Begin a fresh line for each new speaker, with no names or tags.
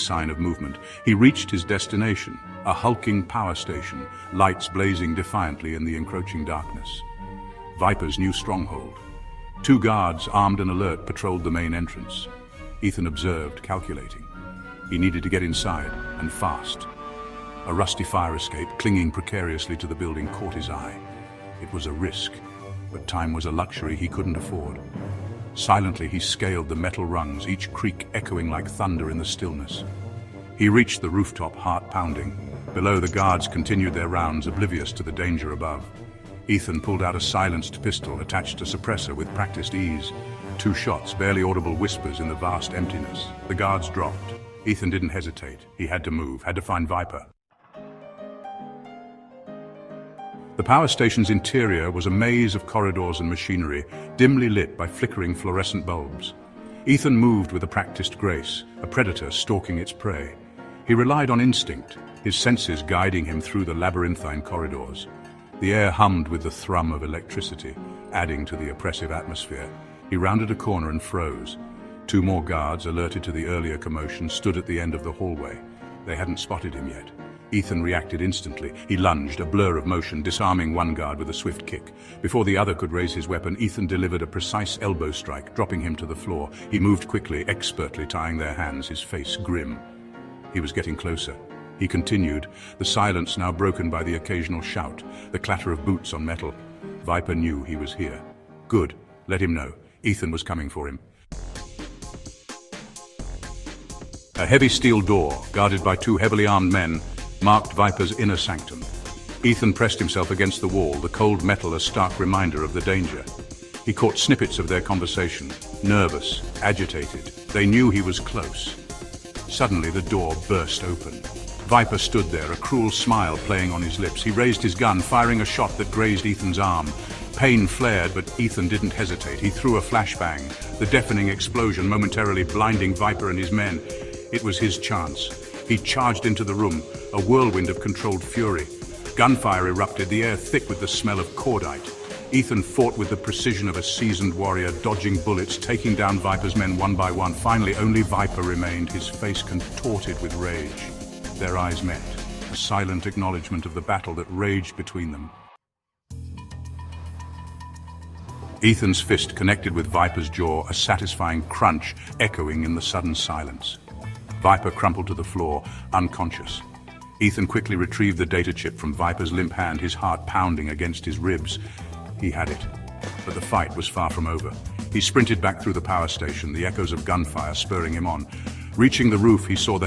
sign of movement. He reached his destination, a hulking power station, lights blazing defiantly in the encroaching darkness. Viper's new stronghold. 2 guards, armed and alert, patrolled the main entrance. Ethan observed, calculating. He needed to get inside, and fast. A rusty fire escape, clinging precariously to the building, caught his eye. It was a risk, but time was a luxury he couldn't afford. Silently, he scaled the metal rungs, each creak echoing like thunder in the stillness. He reached the rooftop, heart pounding. Below, the guards continued their rounds, oblivious to the danger above. Ethan pulled out a silenced pistol, attached a suppressor with practiced ease. 2 shots, barely audible whispers in the vast emptiness. The guards dropped. Ethan didn't hesitate. He had to move, had to find Viper. The power station's interior was a maze of corridors and machinery, dimly lit by flickering fluorescent bulbs. Ethan moved with a practiced grace, a predator stalking its prey. He relied on instinct, his senses guiding him through the labyrinthine corridors. The air hummed with the thrum of electricity, adding to the oppressive atmosphere. He rounded a corner and froze. 2 more guards, alerted to the earlier commotion, stood at the end of the hallway. They hadn't spotted him yet. Ethan reacted instantly. He lunged, a blur of motion, disarming one guard with a swift kick. Before the other could raise his weapon, Ethan delivered a precise elbow strike, dropping him to the floor. He moved quickly, expertly tying their hands, his face grim. He was getting closer. He continued, the silence now broken by the occasional shout, the clatter of boots on metal. Viper knew he was here. Good. Let him know. Ethan was coming for him. A heavy steel door, guarded by 2 heavily armed men, marked Viper's inner sanctum. Ethan pressed himself against the wall, the cold metal a stark reminder of the danger. He caught snippets of their conversation, nervous, agitated. They knew he was close. Suddenly the door burst open. Viper stood there, a cruel smile playing on his lips. He raised his gun, firing a shot that grazed Ethan's arm. Pain flared, but Ethan didn't hesitate. He threw a flashbang, the deafening explosion momentarily blinding Viper and his men. It was his chance. He charged into the room, a whirlwind of controlled fury. Gunfire erupted, the air thick with the smell of cordite. Ethan fought with the precision of a seasoned warrior, dodging bullets, taking down Viper's men one by one. Finally, only Viper remained, his face contorted with rage. Their eyes met, a silent acknowledgement of the battle that raged between them. Ethan's fist connected with Viper's jaw, a satisfying crunch echoing in the sudden silence. Viper crumpled to the floor, unconscious. Ethan quickly retrieved the data chip from Viper's limp hand, his heart pounding against his ribs. He had it, but the fight was far from over. He sprinted back through the power station, the echoes of gunfire spurring him on. Reaching the roof, he saw the